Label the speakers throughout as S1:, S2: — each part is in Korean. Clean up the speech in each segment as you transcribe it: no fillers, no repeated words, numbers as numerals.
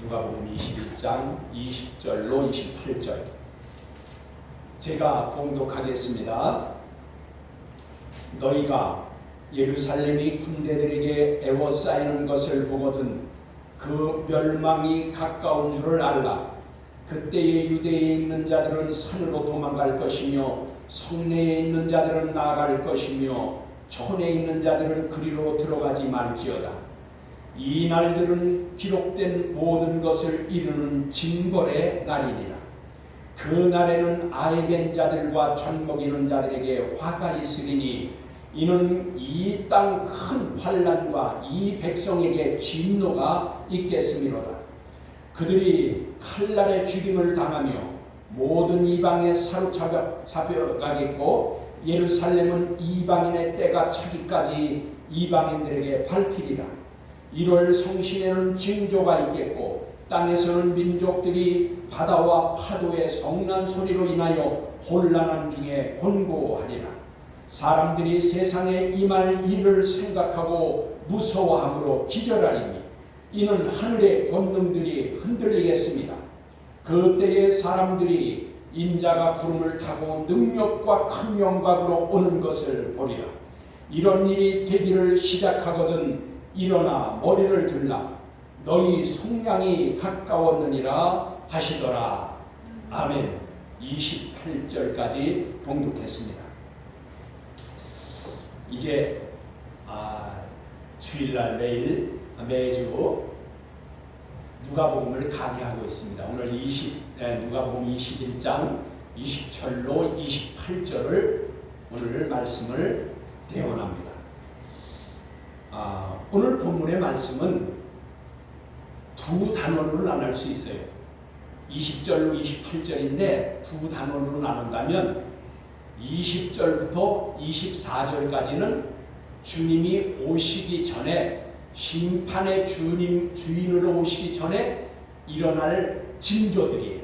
S1: 누가복음 21장 20절로 28절 제가 봉독하겠습니다. 너희가 예루살렘이 군대들에게 에워싸이는 것을 보거든 그 멸망이 가까운 줄을 알라. 그때에 유대에 있는 자들은 산으로 도망갈 것이며 성내에 있는 자들은 나아갈 것이며 촌에 있는 자들은 그리로 들어가지 말지어다. 이 날들은 기록된 모든 것을 이루는 징벌의 날이니라. 그 날에는 아이된 자들과 젖 먹이는 자들에게 화가 있으리니 이는 이 땅 큰 환난과 이 백성에게 진노가 있겠음이로다. 그들이 칼날에 죽임을 당하며 모든 이방에 사로잡혀가겠고 예루살렘은 이방인의 때가 차기까지 이방인들에게 밟히리라. 1월 성신에는 징조가 있겠고 땅에서는 민족들이 바다와 파도의 성난 소리로 인하여 혼란한 중에 곤고하리라. 사람들이 세상에 임할 일을 생각하고 무서워함으로 기절하리니 이는 하늘의 권능들이 흔들리겠습니다. 그때에 사람들이 인자가 구름을 타고 능력과 큰 영광으로 오는 것을 보리라. 이런 일이 되기를 시작하거든 일어나 머리를 들라. 너희 속량이 가까웠느니라 하시더라. 아멘. 28절까지 봉독했습니다. 이제 주일날 매주 누가복음을 강의하고 있습니다. 오늘 누가복음 21장 20절로 28절을 오늘 말씀을 대언합니다. 오늘 본문의 말씀은 두 단원으로 나눌 수 있어요. 20절로 28절인데 두 단원으로 나눈다면 20절부터 24절까지는 주님이 오시기 전에 심판의 주인으로 오시기 전에 일어날 징조들이에요.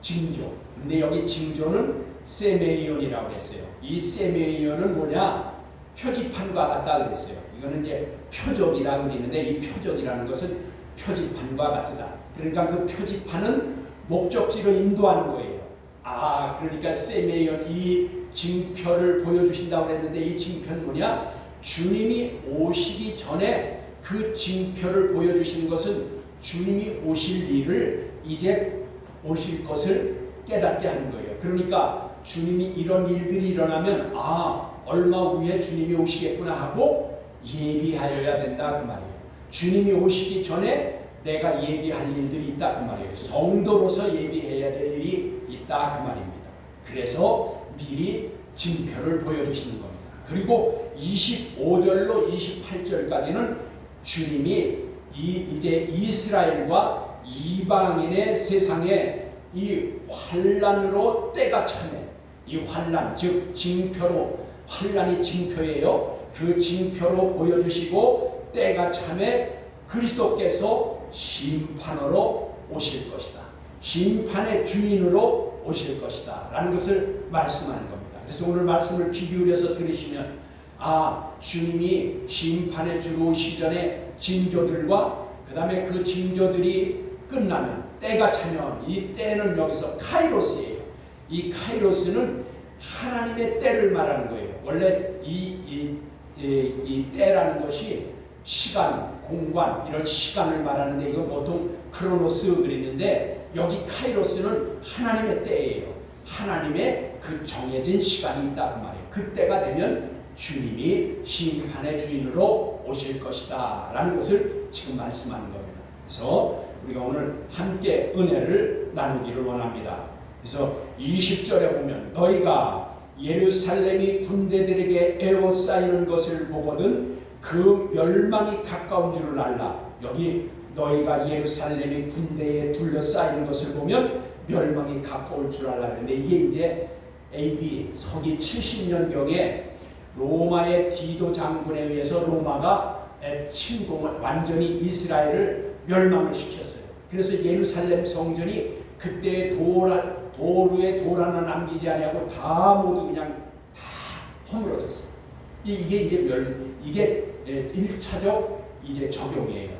S1: 징조. 근데 여기 징조는 세메이온이라고 했어요. 이 세메이온은 뭐냐? 표지판과 같다 그랬어요. 이거는 이제 표적이라고 그러는데 이 표적이라는 것은 표지판과 같다. 그러니까 그 표지판은 목적지로 인도하는 거예요. 그러니까 세메이온 이 징표를 보여주신다고 그랬는데 이 징표는 뭐냐? 주님이 오시기 전에 그 징표를 보여주시는 것은 주님이 오실 일을 이제 오실 것을 깨닫게 하는 거예요. 그러니까 주님이 이런 일들이 일어나면 얼마 후에 주님이 오시겠구나 하고 예비하여야 된다 그 말이에요. 주님이 오시기 전에 내가 예비할 일들이 있다 그 말이에요. 성도로서 예비해야 될 일이 있다 그 말입니다. 그래서 미리 징표를 보여주시는 겁니다. 그리고 25절로 28절까지는 주님이 이제 이스라엘과 이방인의 세상에 이 환난으로 때가 차네. 이 환난 즉 징표로 환난이 징표예요. 그 징표로 보여주시고 때가 참에 그리스도께서 심판으로 오실 것이다. 심판의 주인으로 오실 것이다 라는 것을 말씀하는 겁니다. 그래서 오늘 말씀을 귀 기울여서 들으시면 주님이 심판의 주로 오시기 전에 징조들과 그 다음에 그 징조들이 끝나면 때가 차면 이 때는 여기서 카이로스예요. 이 카이로스는 하나님의 때를 말하는 거예요. 원래 이 때라는 것이 시간, 공간 이런 시간을 말하는데 이거 보통 크로노스 그랬는데 여기 카이로스는 하나님의 때예요. 하나님의 그 정해진 시간이 있다 그 말이에요. 그때가 되면 주님이 심판의 주인으로 오실 것이다 라는 것을 지금 말씀하는 겁니다. 그래서 우리가 오늘 함께 은혜를 나누기를 원합니다. 그래서 20절에 보면 너희가 예루살렘이 군대들에게 에워싸이는 것을 보거든 그 멸망이 가까운 줄을 알라. 여기 너희가 예루살렘이 군대에 둘러싸이는 것을 보면 멸망이 가까울 줄 알라. 그런데 이게 이제 AD 서기 70년경에 로마의 디도 장군에 의해서 로마가 침공을 완전히 이스라엘을 멸망을 시켰어요. 그래서 예루살렘 성전이 그때 도루에 돌 하나 남기지 아니하고 다 모두 그냥 다 허물어졌어요. 이게 1차적 이제 적용이에요.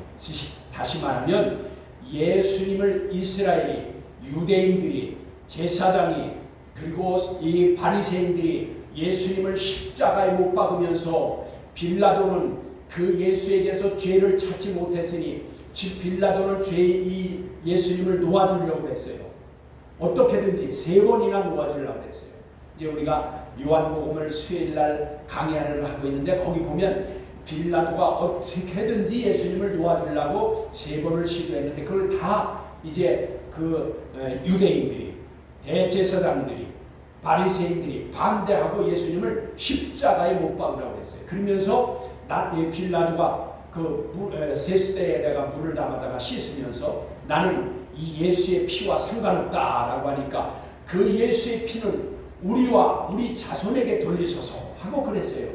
S1: 다시 말하면 예수님을 이스라엘이, 유대인들이, 제사장이, 그리고 이 바리새인들이 예수님을 십자가에 못 박으면서 빌라도는 그 예수에 대해서 죄를 찾지 못했으니 빌라도는 이 예수님을 놓아주려고 했어요. 어떻게든지 3번이나 놓아주려고 했어요. 이제 우리가 요한복음을 수요일날 강의를 하고 있는데 거기 보면 빌라도가 어떻게든지 예수님을 놓아주려고 3번을 시도했는데 그걸 다 이제 그 유대인들이, 대제사장들이, 바리새인들이 반대하고 예수님을 십자가에 못 박으라고 했어요. 그러면서 빌라도가 그 세수대에다가 물을 담아다가 씻으면서 나는 이 예수의 피와 상관없다라고 하니까 그 예수의 피는 우리와 우리 자손에게 돌리소서 하고 그랬어요.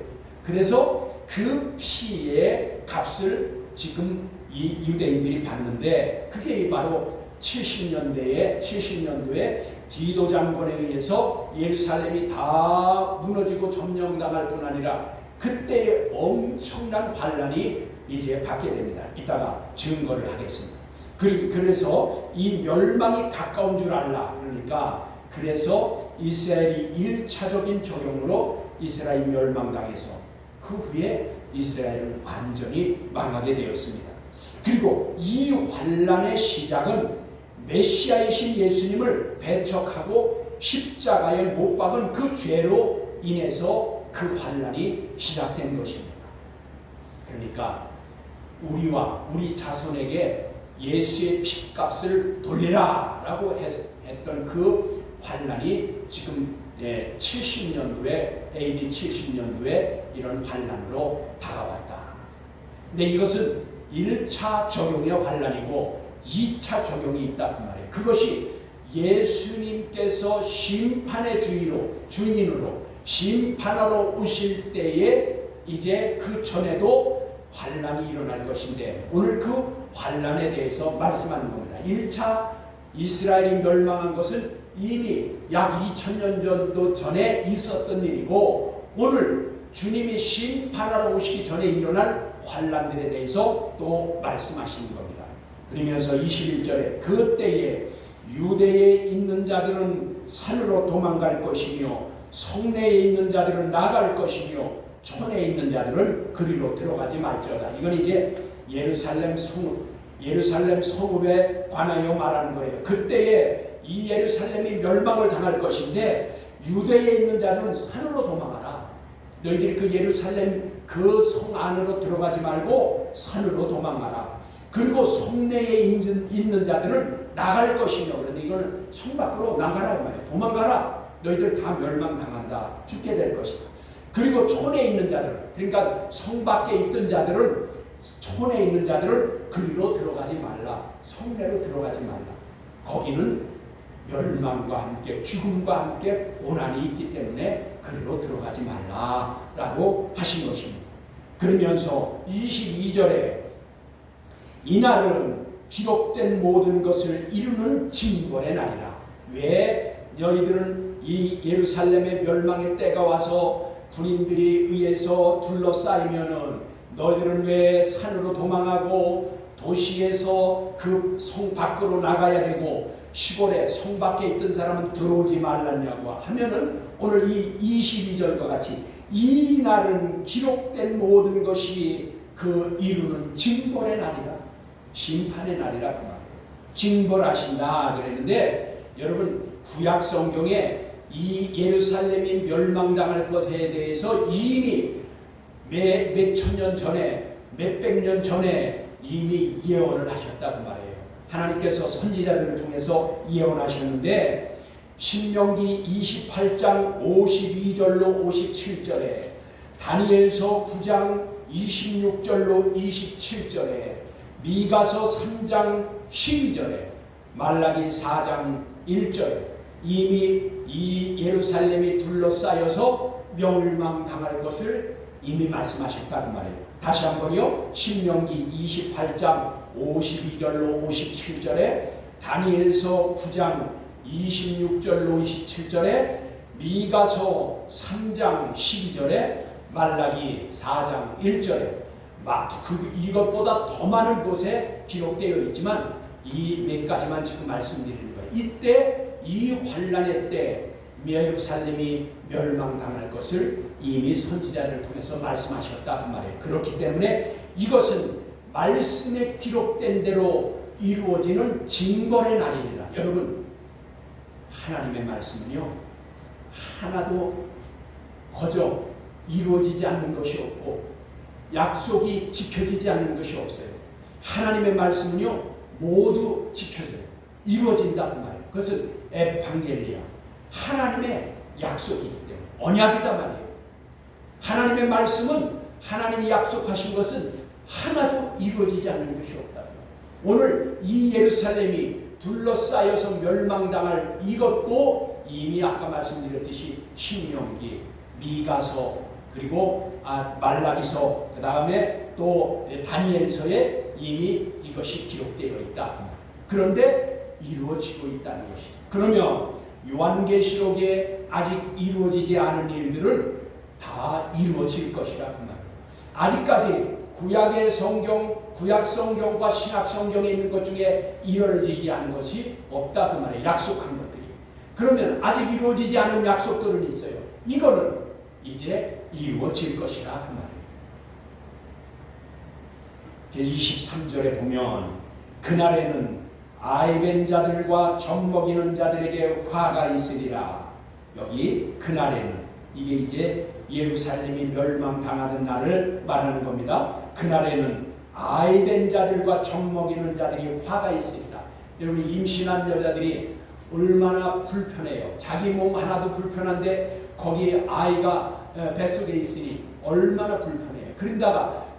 S1: 그래서 그 피의 값을 지금 이 유대인들이 받는데 그게 바로 70년도에 디도 장군에 의해서 예루살렘이 다 무너지고 점령당할 뿐 아니라 그때의 엄청난 환란이 이제 받게 됩니다. 이따가 증거를 하겠습니다. 그래서 이 멸망이 가까운 줄 알라. 그러니까 그래서 이스라엘이 1차적인 적용으로 이스라엘 멸망당해서 그 후에 이스라엘은 완전히 망하게 되었습니다. 그리고 이 환란의 시작은 메시아이신 예수님을 배척하고 십자가에 못 박은 그 죄로 인해서 그 환란이 시작된 것입니다. 그러니까 우리와 우리 자손에게 예수의 피값을 돌리라 라고 했던 그 환란이 지금 70년도에 AD 70년도에 이런 환란으로 다가왔다. 근데 이것은 1차 적용의 환란이고 2차 적용이 있다 그 말이에요. 그것이 예수님께서 심판의 주인으로 심판하러 오실 때에 이제 그 전에도 환란이 일어날 것인데 오늘 그 환란에 대해서 말씀하는 겁니다. 1차 이스라엘이 멸망한 것은 이미 약 2000년 정도 전에 있었던 일이고 오늘 주님이 심판하러 오시기 전에 일어날 환란들에 대해서 또 말씀하시는 겁니다. 그러면서 21절에 그때에 유대에 있는 자들은 산으로 도망갈 것이며 성내에 있는 자들은 나갈 것이며 촌에 있는 자들은 그리로 들어가지 말지어다. 이건 이제 예루살렘 성읍에 관하여 말하는 거예요. 그때에 이 예루살렘이 멸망을 당할 것인데 유대에 있는 자들은 산으로 도망하라. 너희들이 그 예루살렘 그 성 안으로 들어가지 말고 산으로 도망하라. 그리고 성내에 있는 자들은 나갈 것이며 그런데 이걸 성 밖으로 나가라 말이에요. 도망가라. 너희들 다 멸망당한다. 죽게 될 것이다. 그리고 촌에 있는 자들, 그러니까 성 밖에 있던 자들은 촌에 있는 자들은 그리로 들어가지 말라. 성내로 들어가지 말라. 거기는 멸망과 함께 죽음과 함께 고난이 있기 때문에 그리로 들어가지 말라라고 하신 것입니다. 그러면서 22절에 이날은 기록된 모든 것을 이루는 징벌의 날이라. 왜 너희들은 이 예루살렘의 멸망의 때가 와서 군인들이 의해서 둘러싸이면은 너희들은 왜 산으로 도망하고 도시에서 그 성 밖으로 나가야 되고 시골에 성 밖에 있던 사람은 들어오지 말랐냐고 하면은 오늘 이 22절과 같이 이 날은 기록된 모든 것이 그 이루는 징벌의 날이라. 심판의 날이라 그 말이에요. 징벌하신다 그랬는데 여러분 구약 성경에 이 예루살렘이 멸망당할 것에 대해서 이미 몇 천년 전에 몇백 년 전에 이미 예언을 하셨다 그 말이에요. 하나님께서 선지자들을 통해서 예언하셨는데 신명기 28장 52절로 57절에 다니엘서 9장 26절로 27절에 미가서 3장 12절에 말라기 4장 1절에 이미 이 예루살렘이 둘러싸여서 멸망당할 것을 이미 말씀하셨다 그 말이에요. 다시 한번요. 신명기 28장 52절로 57절에 다니엘서 9장 26절로 27절에 미가서 3장 12절에 말라기 4장 1절에 이것보다 더 많은 곳에 기록되어 있지만 이 몇 가지만 지금 말씀드리는 거예요. 이때 이 환란의 때 예루살렘이 멸망당할 것을 이미 선지자를 통해서 말씀하셨다 그 말이에요. 그렇기 때문에 이것은 말씀에 기록된 대로 이루어지는 징벌의 날이니라. 여러분, 하나님의 말씀은요 하나도 거저 이루어지지 않는 것이 없고 약속이 지켜지지 않는 것이 없어요. 하나님의 말씀은요 모두 지켜져요. 이루어진다 그 말이에요. 그것은 에반겔리아, 하나님의 약속이기 때문에 언약이다 말이에요. 하나님의 말씀은 하나님이 약속하신 것은 하나도 이루어지지 않는 것이 없다. 오늘 이 예루살렘이 둘러싸여서 멸망당할 이것도 이미 아까 말씀드렸듯이 신명기, 미가서, 그리고 말라기서, 그 다음에 또 다니엘서에 이미 이것이 기록되어 있다. 그런데 이루어지고 있다는 것이죠. 그러면 요한계시록에 아직 이루어지지 않은 일들은 다 이루어질 것이라 그 말이에요. 아직까지 구약의 성경, 구약 성경과 신약 성경에 있는 것 중에 이루어지지 않은 것이 없다 그 말이에요. 약속한 것들이. 그러면 아직 이루어지지 않은 약속들은 있어요. 이거는 이제 이루어질 것이라 그 말이에요. 23절에 보면 그날에는 아이벤 자들과 젖먹이는 자들에게 화가 있으리라. 여기 그날에는 이게 이제 예루살렘이 멸망당하던 날을 말하는 겁니다. 그날에는 아이된 자들과 젖먹이는 자들이 화가 있습니다. 여러분, 임신한 여자들이 얼마나 불편해요. 자기 몸 하나도 불편한데 거기에 아이가 뱃속에 있으니 얼마나 불편해요.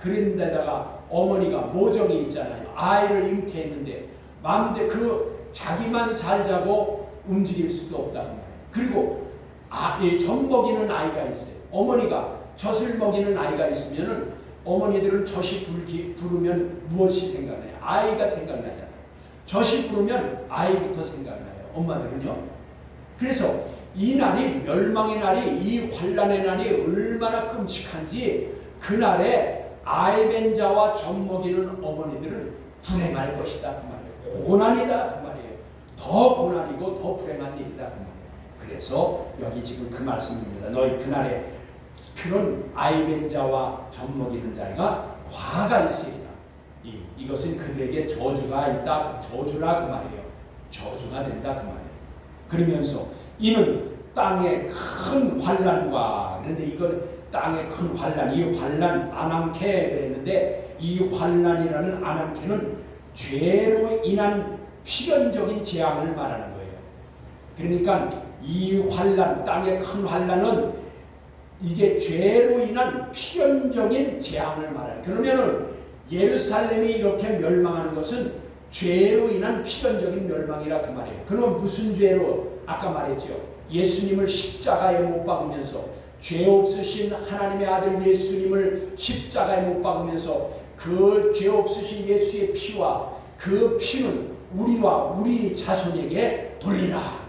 S1: 그런데다가 어머니가 모정이 있잖아요. 아이를 잉태했는데 마음대로 그 자기만 살자고 움직일 수도 없다는 거예요. 그리고 젖 먹이는 아이가 있어요. 어머니가 젖을 먹이는 아이가 있으면은 어머니들은 젖이 부르면 무엇이 생각나요? 아이가 생각나잖아요. 젖이 부르면 아이부터 생각나요. 엄마들은요. 그래서 이 날이, 멸망의 날이, 이 환란의 날이 얼마나 끔찍한지 그날에 아이벤 자와 젖 먹이는 어머니들은 불행할 것이다 그 말이에요. 고난이다 그 말이에요. 더 고난이고 더 불행한 일이다 그 말이에요. 그래서 여기 지금 그 말씀입니다. 너희 그날에 그런 아이벤 자와 젖 먹이는 자가 화가 있으리라. 이것은 그들에게 저주가 있다. 저주라 그 말이에요. 저주가 된다 그 말이에요. 그러면서 이는 땅의 큰 환난과, 그런데 이걸 땅의 큰 환난, 이 환난 아난케 그랬는데 이 환난이라는 아난케는 죄로 인한 필연적인 재앙을 말하는 거예요. 그러니까 이 환난, 땅의 큰 환난은 이제 죄로 인한 필연적인 재앙을 말해요. 그러면은 예루살렘이 이렇게 멸망하는 것은 죄로 인한 필연적인 멸망이라 그 말이에요. 그러면 무슨 죄로? 아까 말했죠. 예수님을 십자가에 못 박으면서, 죄 없으신 하나님의 아들 예수님을 십자가에 못 박으면서 그 죄 없으신 예수의 피와 그 피는 우리와 우리 자손에게 돌리라.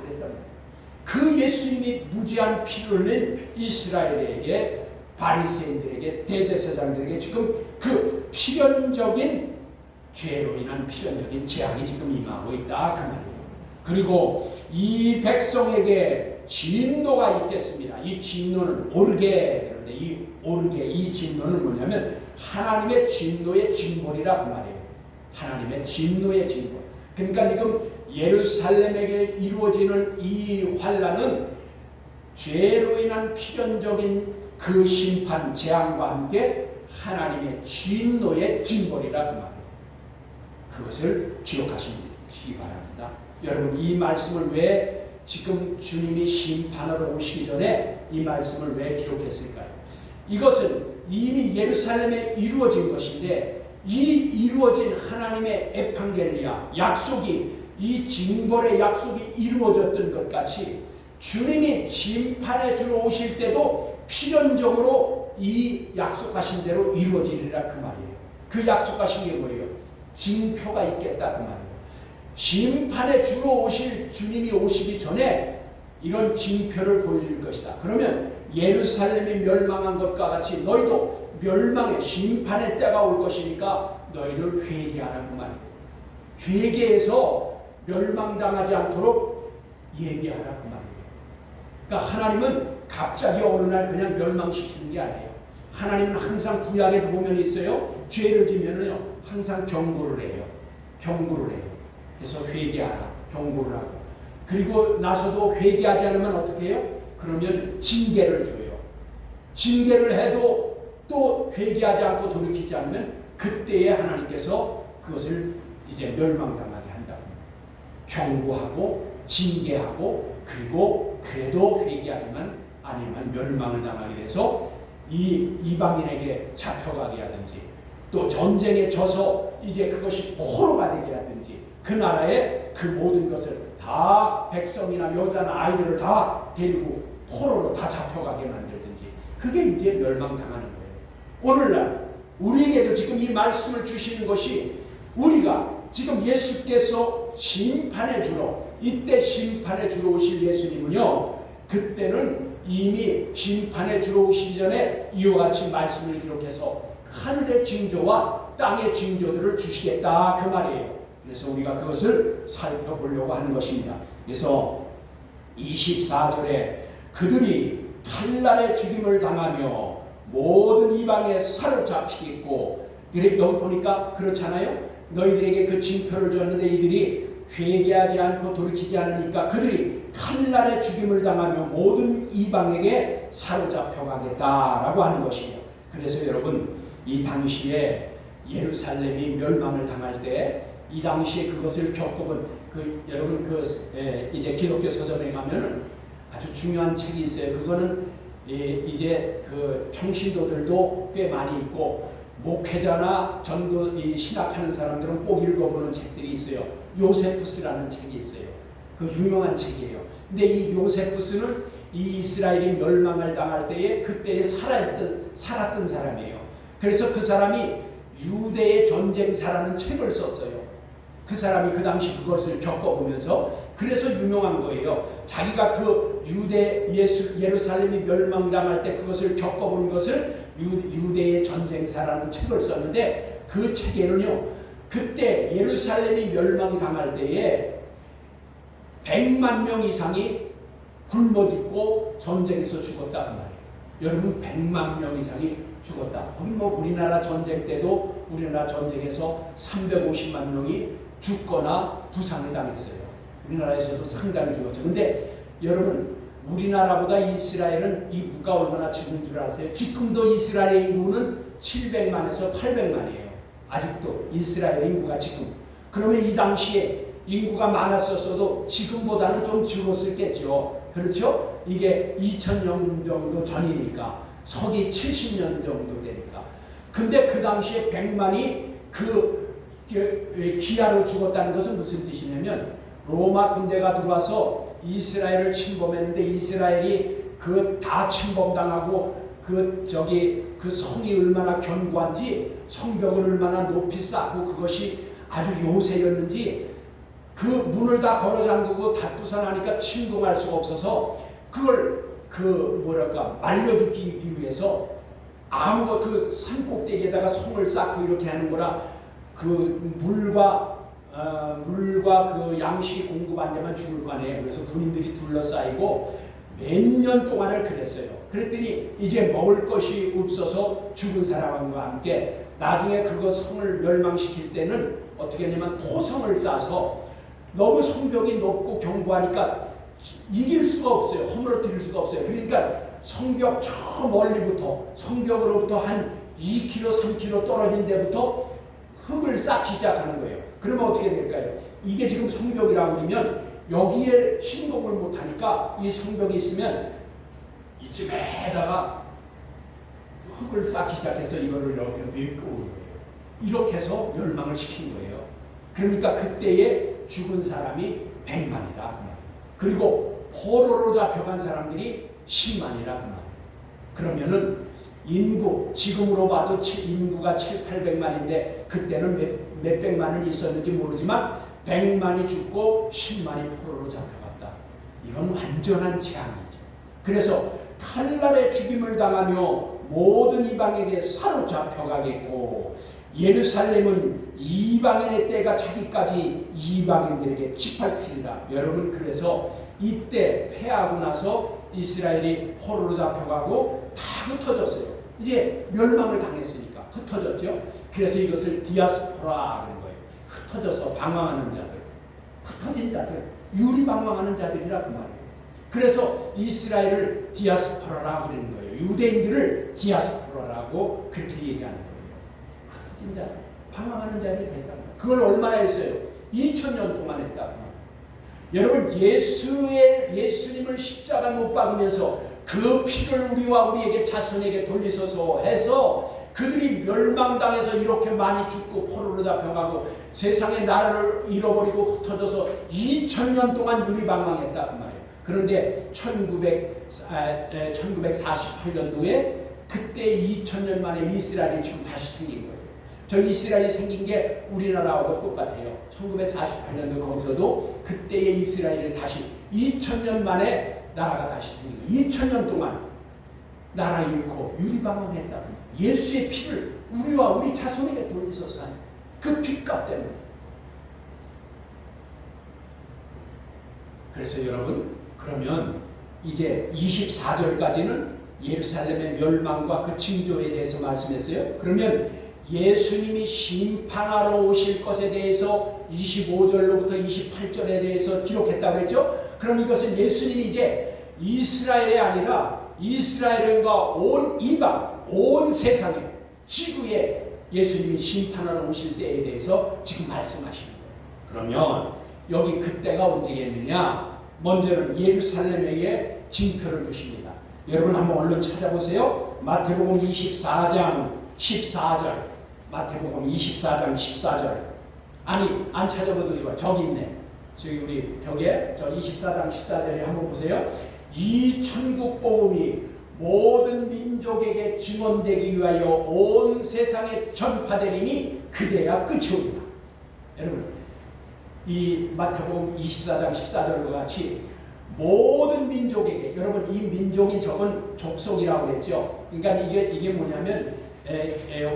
S1: 그 예수님이 무지한 피를 흘린 이스라엘에게, 바리새인들에게, 대제사장들에게 지금 그 필연적인 죄로 인한 필연적인 재앙이 지금 임하고 있다 그 말이에요. 그리고 이 백성에게 진노가 있겠습니다. 이 진노는 오르게, 그런데 이 오르게, 이 진노는 뭐냐면 하나님의 진노의 징벌이라 그 말이에요. 하나님의 진노의 징벌. 그러니까 지금 예루살렘에게 이루어지는 이 환란은 죄로 인한 필연적인 그 심판, 재앙과 함께 하나님의 진노의 징벌이라 그 말이에요. 그것을 기억하시기 바랍니다. 여러분, 이 말씀을 왜 지금 주님이 심판하러 오시기 전에 이 말씀을 왜 기록했을까요? 이것은 이미 예루살렘에 이루어진 것인데 이 이루어진 하나님의 에반겔리아, 약속이, 이 징벌의 약속이 이루어졌던 것 같이 주님이 심판에 주러 오실 때도 필연적으로 이 약속하신 대로 이루어지리라 그 말이에요. 그 약속하신 게 뭐예요? 징표가 있겠다 그 말이에요. 심판에 주러 오실 주님이 오시기 전에 이런 징표를 보여줄 것이다. 그러면 예루살렘이 멸망한 것과 같이 너희도 멸망의 심판의 때가 올 것이니까 너희를 회개하라 그 말이에요. 회개해서 멸망당하지 않도록 예비하라 그 말이에요. 그러니까 하나님은 갑자기 어느 날 그냥 멸망시키는 게 아니에요. 하나님은 항상 구약에도 보면 있어요. 죄를 지면은요 항상 경고를 해요. 경고를 해요. 그래서 회개하라 경고를 하고, 그리고 나서도 회개하지 않으면 어떻게 해요? 그러면 징계를 줘요. 징계를 해도 또 회개하지 않고 돌이키지 않으면 그때에 하나님께서 그것을 이제 멸망당하게 한다고. 경고하고 징계하고, 그리고 그래도 회개하지만 아니면 멸망을 당하게 돼서 이 이방인에게 잡혀가게 하든지, 또 전쟁에 져서 이제 그것이 포로가 되게 하든지, 그 나라의 그 모든 것을 다 백성이나 여자나 아이들을 다 데리고 포로로 다 잡혀가게 만들든지, 그게 이제 멸망당하는 거예요. 오늘날 우리에게도 지금 이 말씀을 주시는 것이, 우리가 지금 예수께서 심판의 주로, 이때 심판의 주로 오실 예수님은요, 그때는 이미 심판의 주로 오시기 전에 이와 같이 말씀을 기록해서 하늘의 징조와 땅의 징조들을 주시겠다 그 말이에요. 그래서 우리가 그것을 살펴보려고 하는 것입니다. 그래서 24절에 그들이 칼날의 죽임을 당하며 모든 이방에 사로잡히겠고, 여기 보니까 그렇잖아요. 너희들에게 그 징표를 줬는데 이들이 회개하지 않고 돌이키지 않으니까 그들이 칼날의 죽임을 당하며 모든 이방에게 사로잡혀가겠다라고 하는 것이에요. 그래서 여러분, 이 당시에 예루살렘이 멸망을 당할 때, 이 당시에 그것을 겪어본 여러분 이제 기독교 서점에 가면은 아주 중요한 책이 있어요. 그거는 이제 그 평신도들도 꽤 많이 있고, 목회자나 전도 신학하는 사람들은 꼭 읽어보는 책들이 있어요. 요세푸스라는 책이 있어요. 그 유명한 책이에요. 근데 이 요세푸스는 이 이스라엘이 멸망을 당할 때에 그때에 살았던 사람이에요. 그래서 그 사람이 유대의 전쟁사라는 책을 썼어요. 그 사람이 그 당시 그것을 겪어보면서 그래서 유명한 거예요. 자기가 그 예루살렘이 멸망당할 때 그것을 겪어본 것을 유대의 전쟁사라는 책을 썼는데, 그 책에는요, 그때 예루살렘이 멸망당할 때에 100만 명 이상이 굶어 죽고 전쟁에서 죽었다 그 말이에요. 여러분, 100만 명 이상이 죽었다. 거기 뭐 우리나라 전쟁 때도 우리나라 전쟁에서 350만 명이 죽거나 부상을 당했어요. 우리나라에서도 상당히 죽었죠. 근데 여러분, 우리나라보다 이스라엘은 인구가 얼마나 적은 줄 아세요? 지금도 이스라엘 인구는 700만에서 800만이에요. 아직도 이스라엘 인구가 지금. 그러면 이 당시에 인구가 많았었어도 지금보다는 좀 줄었을겠죠. 그렇죠? 이게 2000년 정도 전이니까, 서기 70년 정도 되니까. 근데 그 당시에 100만이 기아로 죽었다는 것은 무슨 뜻이냐면, 로마 군대가 들어와서 이스라엘을 침범했는데 이스라엘이 다 침범당하고 그 성이 얼마나 견고한지, 성벽을 얼마나 높이 쌓고 그것이 아주 요새였는지, 그 문을 다 걸어 잠그고 다 부산하니까 침공할 수가 없어서 그걸 말려듣기 위해서 그 산 꼭대기에다가 성을 쌓고 이렇게 하는 거라, 그 물과 그 양식이 공급 안 되면 죽을 거 아니에요. 그래서 군인들이 둘러싸이고 몇 년 동안을 그랬어요. 그랬더니 이제 먹을 것이 없어서 죽은 사람과 함께 나중에 그거 성을 멸망시킬 때는 어떻게 했냐면 토성을 싸서, 너무 성벽이 높고 견고하니까 이길 수가 없어요. 허물어뜨릴 수가 없어요. 그러니까 성벽 저 멀리부터, 성벽으로부터 한 2km, 3km 떨어진 데부터 흙을 쌓기 시작하는 거예요. 그러면 어떻게 될까요? 이게 지금 성벽이라고 그러면 여기에 침공을 못하니까 이 성벽이 있으면 이쯤에다가 흙을 쌓기 시작해서 이거를 이렇게 밀고 오는 거예요. 이렇게 해서 멸망을 시킨 거예요. 그러니까 그때에 죽은 사람이 100만이다. 그리고 포로로 잡혀간 사람들이 10만이라 그 말이에요. 그러면은 지금으로 봐도 인구가 700~800만인데 그때는 몇백만은 있었는지 모르지만 100만이 죽고 10만이 포로로 잡혀갔다. 이건 완전한 재앙이죠. 그래서 칼날의 죽임을 당하며 모든 이방에게 사로잡혀가겠고, 예루살렘은 이방인의 때가 차기까지 이방인들에게 짓밟히리라. 여러분, 그래서 이때 패하고 나서 이스라엘이 포로로 잡혀가고 다 흩어졌어요. 이제 멸망을 당했으니까 흩어졌죠. 그래서 이것을 디아스포라 그런 거예요. 흩어져서 방황하는 자들, 흩어진 자들, 유리 방황하는 자들이라 그 말이에요. 그래서 이스라엘을 디아스포라라고 그러는 거예요. 유대인들을 디아스포라라고 그렇게 얘기하는 거예요. 흩어진 자들, 방황하는 자들이 됐단 말이에요. 그걸 얼마나 했어요? 2000년 동안 했다. 여러분, 예수님을 십자가 못 박으면서 그 피를 우리와 우리에게 자손에게 돌리소서 해서 그들이 멸망당해서 이렇게 많이 죽고 포로로 잡혀가고 세상의 나라를 잃어버리고 흩어져서 2000년 동안 유리방황했다 그 말이에요. 그런데 1948년도에 그때 2000년 만에 이스라엘이 지금 다시 생긴 거예요. 저 이스라엘이 생긴 게 우리나라하고 똑같아요. 1948년도 거기서도 그때의 이스라엘이 다시 2000년 만에 나라가 다시 생긴 거예요. 2000년 동안 나라 잃고 유리방황했다. 예수의 피를 우리와 우리 자손에게 돌리소서 하는 그 핏값 때문에. 그래서 여러분, 그러면 이제 24절까지는 예루살렘의 멸망과 그 징조에 대해서 말씀했어요. 그러면 예수님이 심판하러 오실 것에 대해서 25절로부터 28절에 대해서 기록했다고 했죠. 그럼 이것은 예수님이 이제 이스라엘이 아니라 이스라엘과 온 이방, 온 세상에, 지구에 예수님이 심판하러 오실 때에 대해서 지금 말씀하시는 거예요. 그러면 여기 그때가 언제겠느냐? 먼저는 예루살렘에게 징표를 주십니다. 여러분 한번 얼른 찾아보세요. 마태복음 24장 14절. 마태복음 24장 14절. 아니, 안 찾아봐도 좋아. 저기 있네. 저기 우리 벽에 저 24장 14절에 한번 보세요. 이 천국 복음이 모든 민족에게 증언되기 위하여 온 세상에 전파되리니 그제야 끝이 오리라. 여러분, 이 마태복음 24장 14절과 같이 모든 민족에게, 여러분 이 민족이 적은 족속이라고 그랬죠. 그러니까 이게 뭐냐면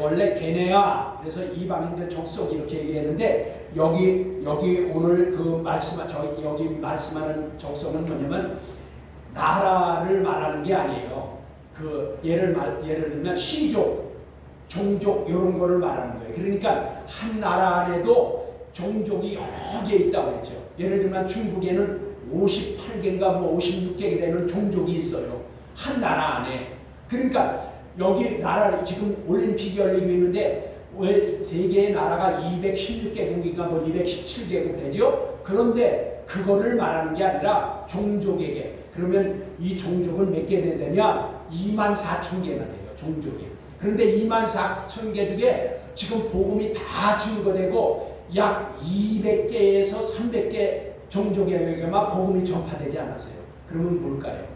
S1: 원래 게네아, 그래서 이방인들 족속 이렇게 얘기했는데 여기 오늘 여기 말씀하는 족속은 뭐냐면 나라를 말하는 게 아니에요. 그 예를 들면 시족, 종족 이런 거를 말하는 거예요. 그러니까 한 나라 안에도 종족이 여러 개 있다고 했죠. 예를 들면 중국에는 58개인가 56개가 되는 종족이 있어요. 한 나라 안에. 그러니까 여기 나라를 지금 올림픽이 열리고 있는데 왜 세계의 나라가 216개국인가 217개국 되죠? 그런데 그거를 말하는 게 아니라 종족에게. 그러면 이 종족은 몇 개 되느냐? 24,000개나 돼요. 종족이. 그런데 24,000개 중에 지금 복음이 다 증거되고 약 200개에서 300개 종족에게만 복음이 전파되지 않았어요. 그러면 뭘까요?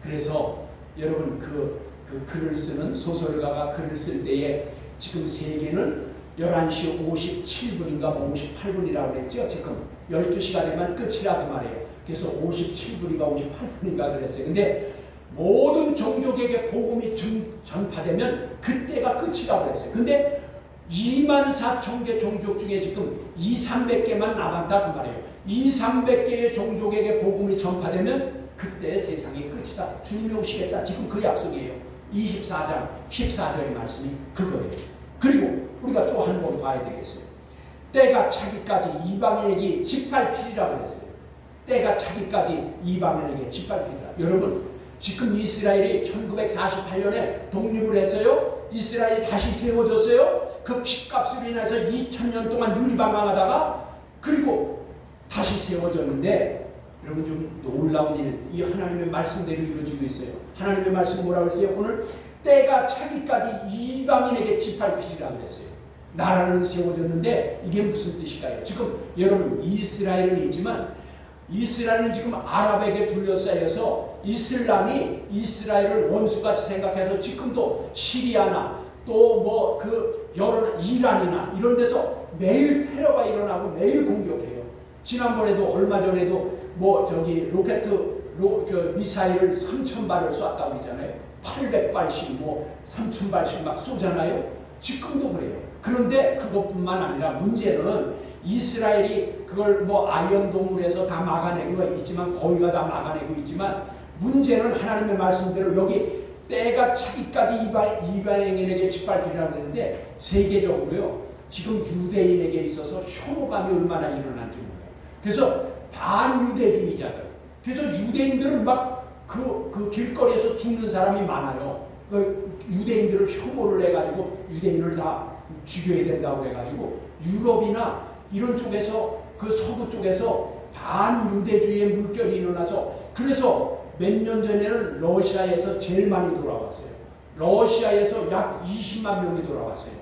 S1: 그래서 여러분 그 글을 쓰는 소설가가 글을 쓸 때에 지금 세계는 11시 57분인가 58분이라고 그랬죠. 지금 12시가 되면 끝이라 그 말이에요. 그래서 57분인가 58분인가 그랬어요. 근데 모든 종족에게 복음이 전파되면 그때가 끝이라고 그랬어요. 근데 24,000개 종족 중에 지금 200~300개만 남았다 그 말이에요. 200~300개의 종족에게 복음이 전파되면 그때 세상의 끝이다. 주님이 오시겠다. 지금 그 약속이에요. 24장 14절의 말씀이 그거예요. 그리고 우리가 또 한 번 봐야 되겠어요. 때가 차기까지 이방인에게 짓밟히리라고 그랬어요. 때가 차기까지 이방인에게 짓밟히리라. 여러분, 지금 이스라엘이 1948년에 독립을 했어요. 이스라엘이 다시 세워졌어요. 그 핏값으로 인해서 2000년 동안 유리방황하다가 그리고 다시 세워졌는데 여러분 좀 놀라운 일, 이 하나님의 말씀대로 이루어지고 있어요. 하나님의 말씀 뭐라고 했어요? 오늘 때가 차기까지 이방인에게 짓밟히리라고 그랬어요. 나라는 세워졌는데 이게 무슨 뜻일까요? 지금 여러분 이스라엘은 있지만 이스라엘은 지금 아랍에게 둘러싸여서 이슬람이 이스라엘을 원수같이 생각해서 지금도 시리아나 또 뭐 그 여러 이란이나 이런 데서 매일 테러가 일어나고 매일 공격해요. 지난번에도 얼마 전에도 뭐 저기 미사일을 3,000발을 쐈다고 그러잖아요. 800발씩 뭐 3,000발씩 막 쏘잖아요. 지금도 그래요. 그런데 그것뿐만 아니라 문제는 이스라엘이 그걸 뭐 아이언동물에서 다 막아내고 있지만 거기가 다 막아내고 있지만 문제는 하나님의 말씀대로 여기 때가 차기까지 이방인에게 짓밟히라고 했는데 세계적으로요 지금 유대인에게 있어서 혐오감이 얼마나 일어난지 몰라요. 그래서 반유대주의자들, 그래서 유대인들은 막 그 길거리에서 죽는 사람이 많아요. 유대인들을 혐오를 해가지고 유대인을 다 죽여야 된다고 해가지고 유럽이나 이런 쪽에서 그 서부 쪽에서 반유대주의의 물결이 일어나서 그래서 몇 년 전에는 러시아에서 제일 많이 돌아왔어요. 러시아에서 약 20만 명이 돌아왔어요.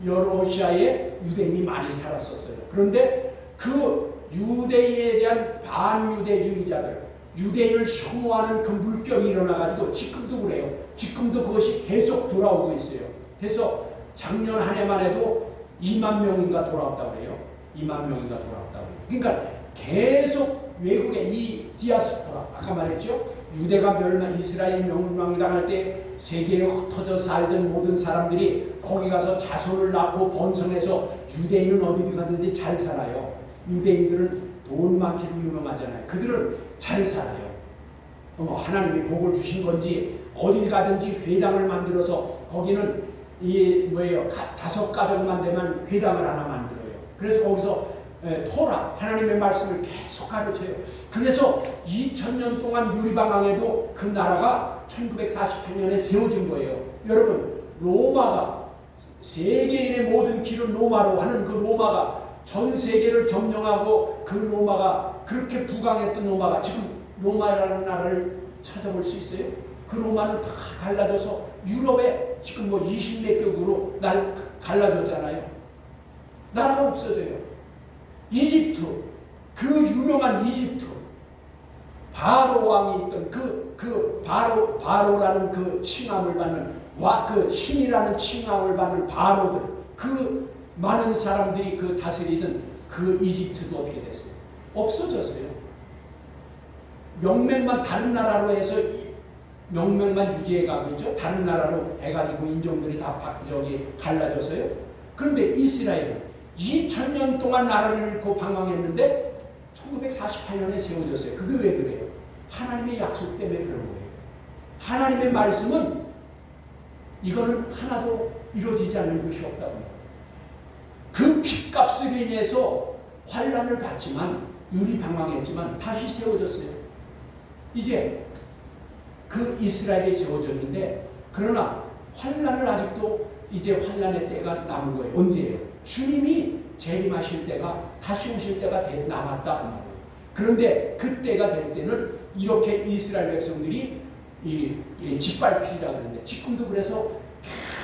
S1: 러시아에 유대인이 많이 살았었어요. 그런데 그 유대인에 대한 반유대주의자들, 유대인을 혐오하는 그 물결이 일어나가지고 지금도 그래요. 지금도 그것이 계속 돌아오고 있어요. 그래서 작년 한 해만 해도 2만 명인가 돌아왔다고 그래요. 2만 명인가 돌아왔다고 그래요. 그러니까 계속 외국의 이 디아스포라, 아까 말했죠. 유대가 이스라엘 멸망당할 때 세계에 흩어져 살던 모든 사람들이 거기 가서 자손을 낳고 번성해서 유대인은 어디든 가든지 잘 살아요. 유대인들은 돈 많기로 유명하잖아요. 그들은 잘 살아요. 하나님이 복을 주신 건지 어디 가든지 회당을 만들어서 거기는 이 뭐예요? 5가정만 되면 회당을 하나 만들어요. 그래서 거기서 토라 하나님의 말씀을 계속 가르쳐요. 그래서 2000년 동안 유리방황에도 그 나라가 1948년에 세워진 거예요. 여러분 로마가 세계인의 모든 길은 로마로 하는 그 로마가 전 세계를 점령하고 그 로마가 그렇게 부강했던 로마가 지금 로마라는 나라를 찾아볼 수 있어요? 그 로마는 다 갈라져서 유럽에 지금 뭐 20몇 개국으로 갈라졌잖아요. 나라가 없어져요. 이집트, 그 유명한 이집트 바로 왕이 있던 바로라는 그 칭함을 받는 그 신이라는 칭함을 받는 바로들, 그 많은 사람들이 그 다스리던 그 이집트도 어떻게 됐어요? 없어졌어요. 명맥만 다른 나라로 해서 명맥만 유지해 가고 있죠. 다른 나라로 해가지고 인종들이 다 갈라져서요. 그런데 이스라엘은 2000년 동안 나라를 잃고 방황했는데 1948년에 세워졌어요. 그게 왜 그래요? 하나님의 약속 때문에 그런 거예요. 하나님의 말씀은 이거는 하나도 이루어지지 않는 것이 없다고 해요. 그 핏값으로 인해서 환난을 받지만 유리방황했지만 다시 세워졌어요. 이제 그 이스라엘이 세워졌는데 그러나 환난을 아직도 이제 환난의 때가 남은 거예요. 언제예요? 주님이 재림하실 때가 다시 오실 때가 남았다 그 말이에요. 그런데 그 때가 될 때는 이렇게 이스라엘 백성들이 짓밟히리라 그러는데 지금도 그래서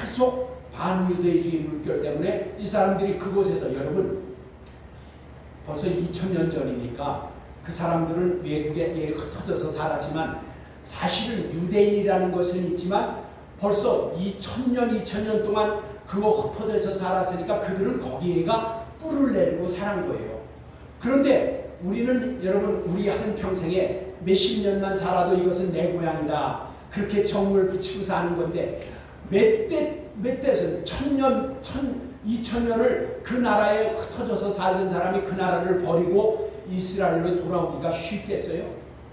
S1: 계속 반유대주의 물결 때문에 이 사람들이 그곳에서 여러분 벌써 2000년 전이니까 그 사람들은 외국에 흩어져서 살았지만 사실은 유대인이라는 것은 있지만 벌써 2000년 동안 그거 흩어져서 살았으니까 그들은 거기에가 뿔을 내리고 살은 거예요. 그런데 우리는 여러분 우리 한 평생에 몇십 년만 살아도 이것은 내 고향이다 그렇게 정을 붙이고 사는 건데 몇 대에서 1000년, 2000년을 그 나라에 흩어져서 살던 사람이 그 나라를 버리고 이스라엘로 돌아오기가 쉽겠어요?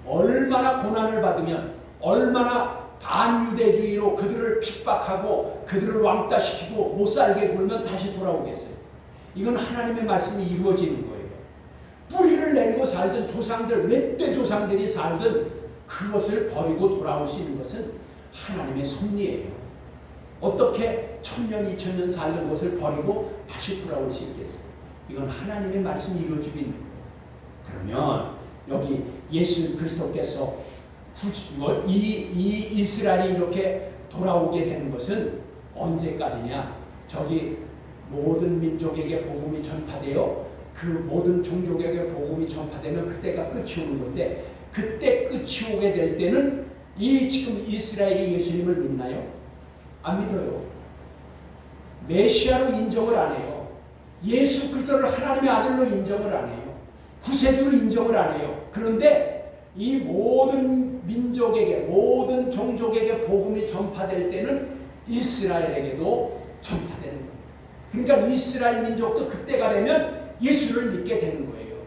S1: 얼마나 고난을 받으면 얼마나 반유대주의로 그들을 핍박하고 그들을 왕따시키고 못살게 굴면 다시 돌아오겠어요? 이건 하나님의 말씀이 이루어지는 거예요. 뿌리를 내리고 살던 조상들, 몇 대 조상들이 살던 그것을 버리고 돌아오시는 것은 하나님의 섭리예요. 어떻게 1000년, 2000년 살던 것을 버리고 다시 돌아올 수 있겠어요? 이건 하나님의 말씀이 이루어지고 있는 거예요. 그러면 여기 예수 그리스도께서 이 이스라엘이 이렇게 돌아오게 되는 것은 언제까지냐? 저기 모든 민족에게 복음이 전파되어 그 모든 종족에게 복음이 전파되면 그때가 끝이 오는 건데 그때 끝이 오게 될 때는 이 지금 이스라엘이 예수님을 믿나요? 안 믿어요. 메시아로 인정을 안 해요. 예수 그리스도를 하나님의 아들로 인정을 안 해요. 구세주로 인정을 안 해요. 그런데 이 모든 민족에게 모든 종족에게 복음이 전파될 때는 이스라엘에게도 전파되는 거예요. 그러니까 이스라엘 민족도 그때가 되면 예수를 믿게 되는 거예요.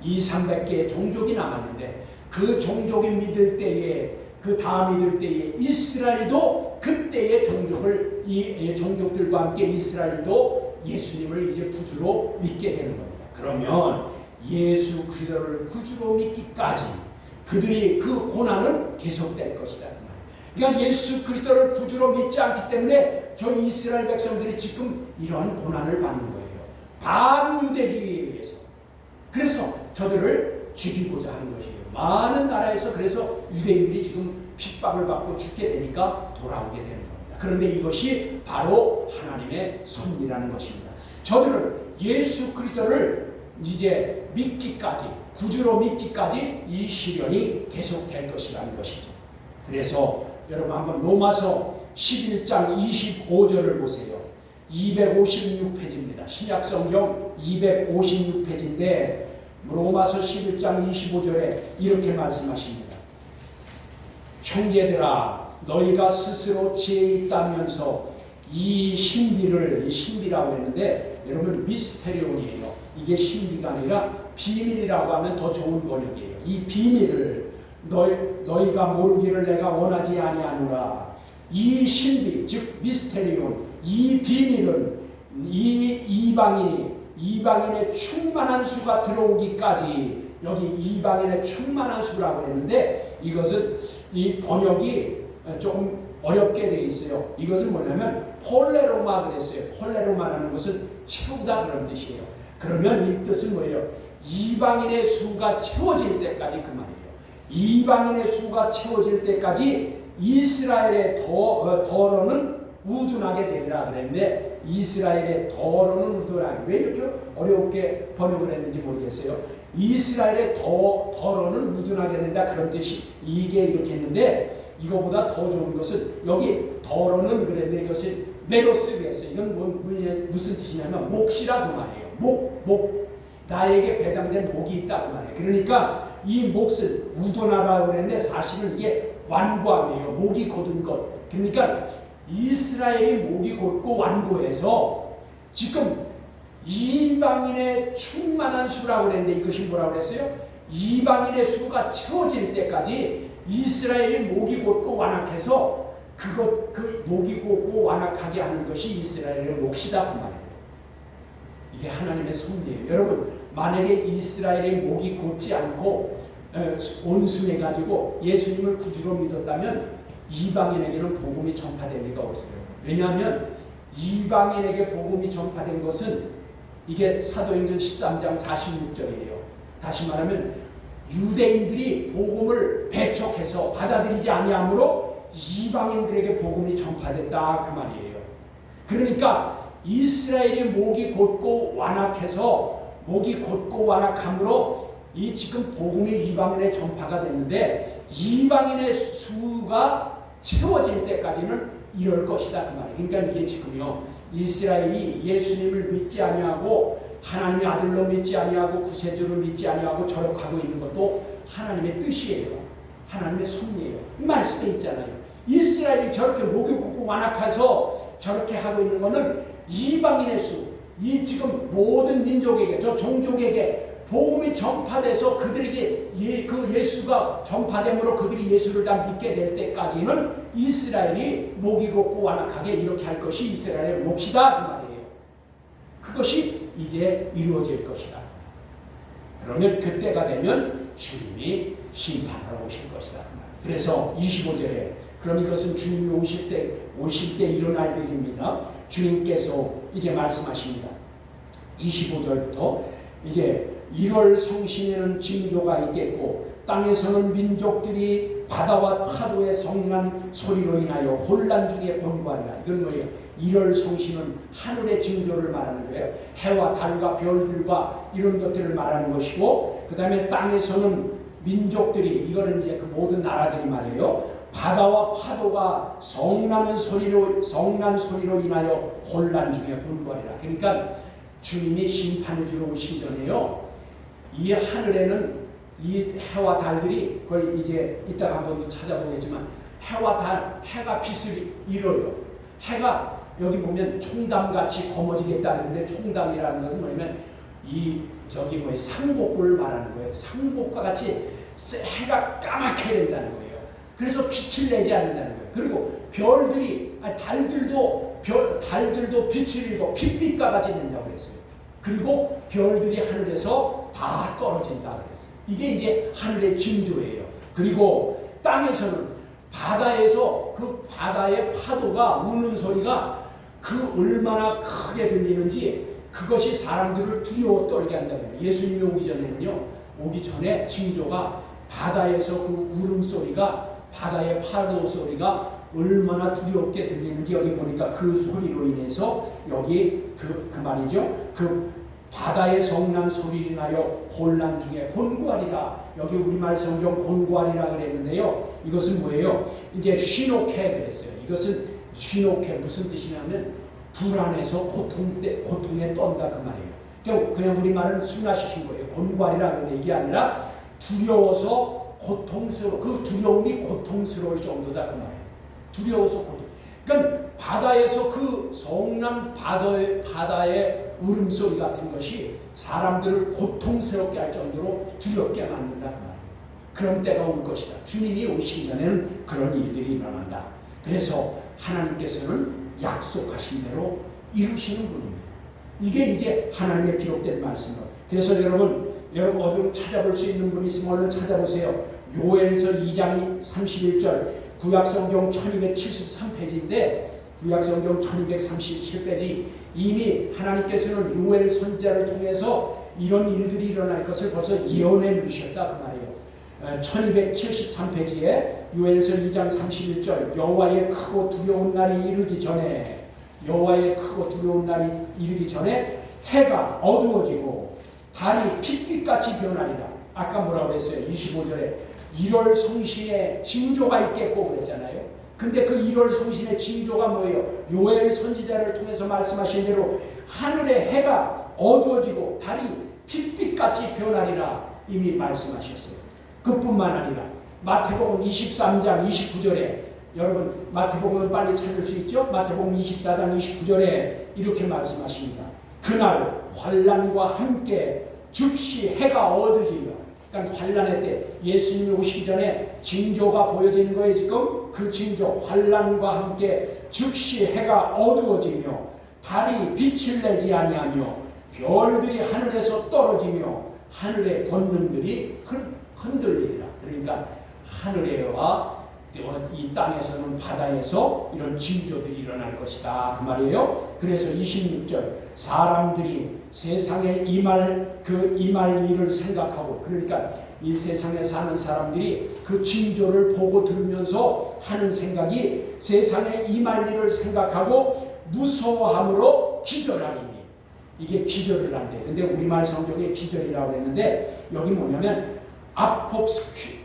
S1: 200~300개의 종족이 남았는데 그 종족이 믿을 때에 그 다 믿을 때에 이스라엘도 그때의 종족을 이 종족들과 함께 이스라엘도 예수님을 이제 구주로 믿게 되는 겁니다. 그러면 예수 그리스도를 구주로 믿기까지 그들이 그 고난은 계속될 것이다. 그러니까 예수 그리스도를 구주로 믿지 않기 때문에 저 이스라엘 백성들이 지금 이런 고난을 받는 거예요. 반유대주의에 의해서. 그래서 저들을 죽이고자 하는 것이에요. 많은 나라에서 그래서 유대인들이 지금 핍박을 받고 죽게 되니까 돌아오게 되는 겁니다. 그런데 이것이 바로 하나님의 섭리라는 것입니다. 저들은 예수 그리스도를 이제 믿기까지, 구주로 믿기까지 이 시련이 계속될 것이라는 것이죠. 그래서 여러분 한번 로마서 11장 25절을 보세요. 256페이지입니다. 신약성경 256페이지인데 로마서 11장 25절에 이렇게 말씀하십니다. 형제들아 너희가 스스로 지혜 있다면서 이 신비를, 이 신비라고 했는데 여러분 미스테리온이에요. 이게 신비가 아니라 비밀이라고 하면 더 좋은 번역이에요. 이 비밀을 너희가 모르기를 내가 원하지 아니하노라. 이 신비, 즉 미스테리온, 이 비밀은 이 이방인의 충만한 수가 들어오기까지, 여기 이방인의 충만한 수라고 했는데 이것은 이 번역이 조금 어렵게 되어 있어요. 이것은 뭐냐면 폴레로마 그랬어요. 폴레로마라는 것은 채우다 그런 뜻이에요. 그러면 이 뜻은 뭐예요? 이방인의 수가 채워질 때까지 그 말이에요. 이방인의 수가 채워질 때까지 이스라엘의 더러는 우둔하게 되리라 그랬는데 이스라엘의 더러는 우둔하게, 왜 이렇게 어렵게 번역을 했는지 모르겠어요. 이스라엘의 더러는 우둔하게 된다 그런 뜻이, 이게 이렇게 했는데 이거보다 더 좋은 것은 여기 더러는 그랬는데 이것이 메로스 그랬어요. 이건 무슨 뜻이냐면 몫이라 그 말이에요. 나에게 배당된 목이 있다 그 말이에요. 그러니까 이 몫은 우둔하라 그랬는데 사실은 이게 완고함이에요. 목이 곧은 것. 그러니까 이스라엘이 목이 곧고 완고해서 지금 이방인의 충만한 수라고 그랬는데 이것이 뭐라고 그랬어요? 이방인의 수가 채워질 때까지 이스라엘이 목이 곧고 완악해서 그 목이 곧고 완악하게 하는 것이 이스라엘의 몫이다 그 말이에요. 이게 하나님의 섭리예요. 여러분 만약에 이스라엘의 목이 곧지 않고 온순해가지고 예수님을 구주로 믿었다면 이방인에게는 복음이 전파될 리가 없어요. 왜냐하면 이방인에게 복음이 전파된 것은 이게 사도행전 13장 46절이에요. 다시 말하면 유대인들이 복음을 배척해서 받아들이지 아니하므로 이방인들에게 복음이 전파됐다 그 말이에요. 그러니까 이스라엘이 목이 곧고 완악해서 목이 곧고 완악함으로 이 지금 복음이 이방인의 전파가 됐는데 이방인의 수가 채워질 때까지는 이럴 것이다 그 말이에요. 그러니까 이게 지금요 이스라엘이 예수님을 믿지 아니하고 하나님의 아들로 믿지 아니하고 구세주를 믿지 아니하고 저력하고 있는 것도 하나님의 뜻이에요. 하나님의 섭리예요. 말씀에 있잖아요. 이스라엘이 저렇게 목이 곧고 완악해서 저렇게 하고 있는 것은 이방인의 수, 이 지금 모든 민족에게, 저 종족에게 복음이 전파돼서 그들에게 그 예수가 전파됨으로 그들이 예수를 다 믿게 될 때까지는 이스라엘이 목이 곧고 완악하게 이렇게 할 것이 이스라엘의 몫이다 그 말이에요. 그것이 이제 이루어질 것이다. 그러면 그때가 되면 주님이 심판하러 오실 것이다. 그래서 25절에 그럼 이것은 주님이 오실 때 일어날 일입니다. 주님께서 이제 말씀하십니다. 25절부터 이제 1월 성신에는 징조가 있겠고 땅에서는 민족들이 바다와 파도의 성난 소리로 인하여 혼란 중에 곤고하리라. 이건 뭐예요? 1월 성신은 하늘의 징조를 말하는 거예요. 해와 달과 별들과 이런 것들을 말하는 것이고, 그 다음에 땅에서는 민족들이, 이거는 이제 그 모든 나라들이 말이에요. 바다와 파도가 성난 소리로 인하여 혼란 중에 곤고하리라. 그러니까 주님이 심판해 주러 오시기 전에요, 이 하늘에는 이 해와 달들이 거의 이제 이따가 한번 찾아보겠지만 해와 달, 해가 빛을 잃어요. 해가 여기 보면 총담같이 거머쥐겠다는데 총담이라는 것은 뭐냐면 상복을 말하는 거예요. 상복과 같이 해가 까맣게 된다는 거예요. 그래서 빛을 내지 않는다는 거예요. 그리고 달들도 빛을 잃고 빛빛과 같이 된다고 그랬어요. 그리고 별들이 하늘에서 다 떨어진다 그랬어요. 이게 이제 하늘의 징조예요. 그리고 땅에서는 바다에서 그 바다의 파도가 우는 소리가 그 얼마나 크게 들리는지 그것이 사람들을 두려워 떨게 한다는 거예요. 예수님이 오기 전에 징조가 바다에서 그 울음소리가 바다의 파도 소리가 얼마나 두렵게 들리는지 여기 보니까 그 소리로 인해서 여기 그 말이죠. 그 바다의 성난 소리를 나여 혼란 중에 곤고하리라. 여기 우리말 성경 곤고하리라 그랬는데요. 이것은 뭐예요? 이제 신옥해 그랬어요. 이것은 신옥해 무슨 뜻이냐면 불안해서 고통에 떤다 그 말이에요. 그냥 우리말은 순화시킨 거예요. 곤고하리라는 얘기 아니라 두려워서 그 두려움이 고통스러울 정도다 그 말이에요. 두려워서 고통. 그러니까 바다에서 그 성난 바다의 울음소리 같은 것이 사람들을 고통스럽게 할 정도로 두렵게 만든다 그 말이에요. 그런 때가 올 것이다. 주님이 오시기 전에는 그런 일들이 일어난다. 그래서 하나님께서는 약속하신 대로 이루시는 분입니다. 이게 이제 하나님의 기록된 말씀이에요. 그래서 여러분 어디 찾아볼 수 있는 분이 있으면 얼른 찾아보세요. 요엘서 2장 31절 구약성경 1273페이지인데 구약성경 1237페이지 이미 하나님께서는 요엘 선지자를 통해서 이런 일들이 일어날 것을 벌써 예언해 주셨다 그 말이에요. 1273페이지에 요엘서 2장 31절 여호와의 크고 두려운 날이 이르기 전에 해가 어두워지고 달이 핏빛같이 변하리라. 아까 뭐라고 했어요? 25절에 1월 성신의 징조가 있겠고 그랬잖아요. 근데 그 1월 성신의 징조가 뭐예요? 요엘 선지자를 통해서 말씀하신 대로 하늘의 해가 어두워지고 달이 핏빛같이 변하리라 이미 말씀하셨어요. 그뿐만 아니라 마태복음 23장 29절에 여러분 마태복음을 빨리 찾을 수 있죠? 마태복음 24장 29절에 이렇게 말씀하십니다. 그날 환난과 함께 즉시 해가 어두워지며 그러니까 환난의 때 예수님이 오시기 전에 징조가 보여지는 거예요. 지금 그 징조 환난과 함께 즉시 해가 어두워지며 달이 빛을 내지 아니하며 별들이 하늘에서 떨어지며 하늘의 권능들이 흔들리리라. 그러니까 하늘에와 이 땅에서는 바다에서 이런 징조들이 일어날 것이다 그 말이에요. 그래서 26절 사람들이 세상에 임할 일을 생각하고 그러니까 이 세상에 사는 사람들이 그 징조를 보고 들으면서 하는 생각이 세상에 임할 일을 생각하고 무서워함으로 기절하리니 이게 기절을 한대. 근데 우리말 성경에 기절이라고 했는데 여기 뭐냐면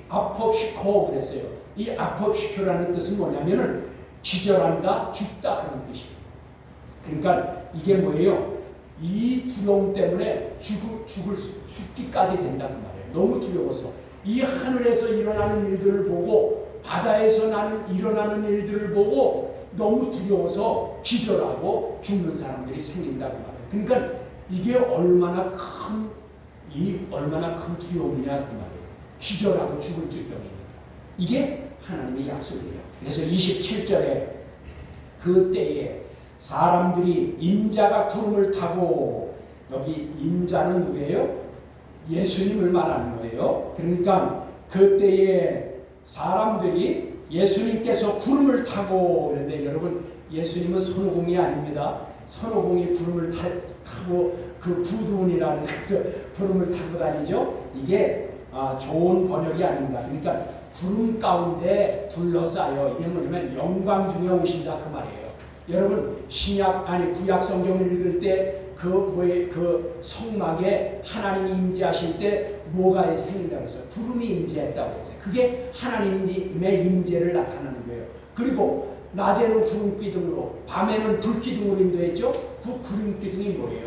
S1: 아법시코 그랬어요. 이 아법시코라는 뜻은 뭐냐면은 기절한다, 죽다 그런 뜻이에요. 그러니까 이게 뭐예요? 이 두려움 때문에 죽기까지 된다는 말이에요. 너무 두려워서 이 하늘에서 일어나는 일들을 보고 바다에서 일어나는 일들을 보고 너무 두려워서 기절하고 죽는 사람들이 생긴다고 말이에요. 그러니까 이게 얼마나 큰 두려움이냐 그 말이에요. 기절하고 죽을 지경이니까. 이게 하나님의 약속이에요. 그래서 27절에 그때에 사람들이 인자가 구름을 타고 여기 인자는 누구예요? 예수님을 말하는 거예요. 그러니까 그때에 사람들이 예수님께서 구름을 타고 그런데 여러분 예수님은 손오공이 아닙니다. 손오공이 구름을 타고 그 부두운이라는 구름을 타고 다니죠. 이게 좋은 번역이 아닙니다. 그러니까 구름 가운데 둘러싸여 이게 뭐냐면 영광 중에 오신다 그 말이에요. 여러분 구약 성경을 읽을 때 그 성막에 하나님이 임재하실 때 뭐가 생긴다고 했어요? 구름이 임재했다고 했어요. 그게 하나님의 임재를 나타내는 거예요. 그리고 낮에는 구름 기둥으로 밤에는 불 기둥으로 인도했죠. 그 구름 기둥이 뭐예요?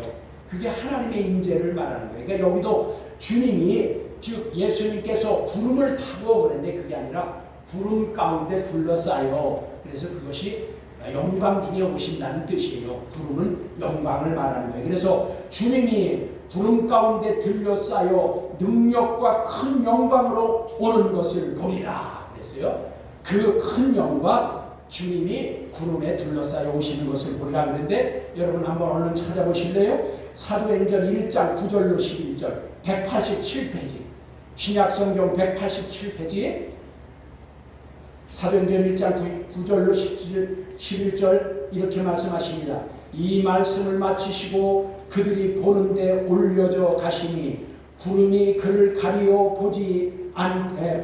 S1: 그게 하나님의 임재를 말하는 거예요. 그러니까 여기도 주님이 즉 예수님께서 구름을 타고 그랬는데 그게 아니라 구름 가운데 둘러싸여 그래서 그것이 영광 중에 오신다는 뜻이에요. 구름은 영광을 말하는 거예요. 그래서 주님이 구름 가운데 들려싸여 능력과 큰 영광으로 오는 것을 보리라 그랬어요. 그 큰 영광, 주님이 구름에 둘러싸여 오시는 것을 보리라 그랬는데, 여러분 한번 얼른 찾아보실래요? 사도행전 1장 9절로 11절 187페이지, 신약성경 187페이지, 사도행전 1장 9절로 11절 이렇게 말씀하십니다. 이 말씀을 마치시고 그들이 보는데 올려져 가시니 구름이 그를 가리어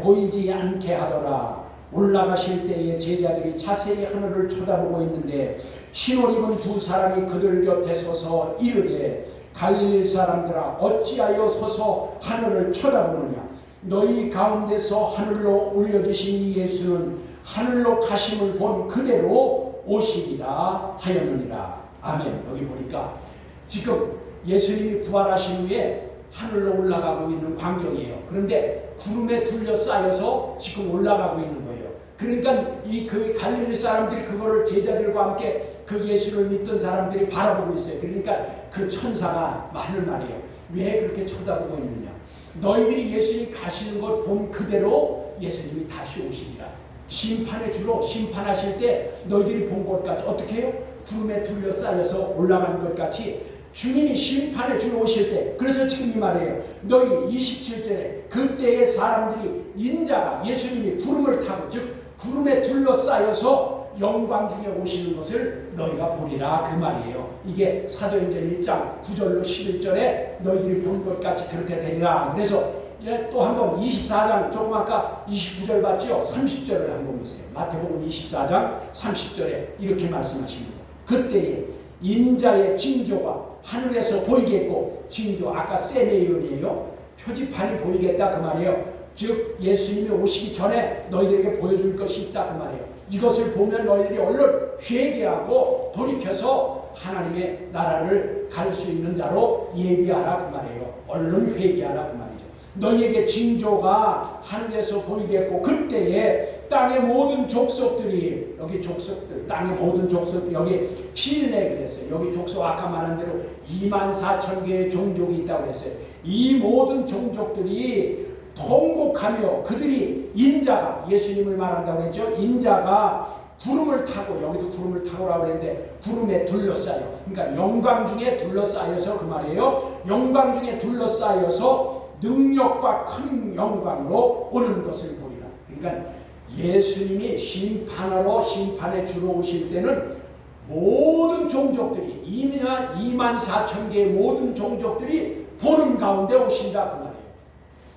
S1: 보이지 않게 하더라. 올라가실 때에 제자들이 자세히 하늘을 쳐다보고 있는데 흰옷 입은 두 사람이 그들 곁에 서서 이르되 갈릴리 사람들아 어찌하여 서서 하늘을 쳐다보느냐. 너희 가운데서 하늘로 올려주신 이 예수는 하늘로 가심을 본 그대로 오시리라 하였느니라. 아멘. 여기 보니까 지금 예수님이 부활하신 후에 하늘로 올라가고 있는 광경이에요. 그런데 구름에 둘러싸여서 지금 올라가고 있는 거예요. 그러니까 그 갈릴리 사람들이 그거를 제자들과 함께 그 예수를 믿던 사람들이 바라보고 있어요. 그러니까 그 천사가 하는 말이에요. 왜 그렇게 쳐다보고 있느냐. 너희들이 예수님이 가시는 걸 본 그대로 예수님이 다시 오시리라. 심판의 주로 심판하실 때 너희들이 본 것까지 어떻게 해요? 구름에 둘러싸여서 올라가는 것 같이 주님이 심판의 주로 오실 때, 그래서 지금 이 말이에요. 너희 27절에 그때의 사람들이 인자가 예수님이 구름을 타고 즉 구름에 둘러싸여서 영광 중에 오시는 것을 너희가 보리라 그 말이에요. 이게 사도행전 1장 9절로 11절에 너희들이 본 것 같이 그렇게 되리라. 그래서 또 한번 24장 조금 아까 29절 봤죠? 30절을 한번 보세요. 마태복음 24장 30절에 이렇게 말씀하십니다. 그때에 인자의 징조가 하늘에서 보이겠고, 징조 아까 세메이온이에요. 표지판이 보이겠다 그 말이에요. 즉 예수님이 오시기 전에 너희들에게 보여줄 것이 있다 그 말이에요. 이것을 보면 너희들이 얼른 회개하고 돌이켜서 하나님의 나라를 갈 수 있는 자로 예비하라 그 말이에요. 얼른 회개하라 그 말이죠. 너희에게 징조가 하늘에서 보이겠고 그때에 땅의 모든 족속들이, 여기 족속들, 땅의 모든 족속들이, 여기 필레 그랬어요. 여기 족속 아까 말한 대로 24,000개의 종족이 있다고 그랬어요. 이 모든 종족들이 통곡하며 그들이 인자가, 예수님을 말한다고 했죠. 인자가 구름을 타고, 여기도 구름을 타고라고 했는데 구름에 둘러싸여, 그러니까 영광 중에 둘러싸여서 그 말이에요. 영광 중에 둘러싸여서 능력과 큰 영광으로 오는 것을 보리라. 그러니까 예수님이 심판하러 심판에 주로 오실 때는 모든 종족들이 24,000개의 모든 종족들이 보는 가운데 오신다 그 말이에요.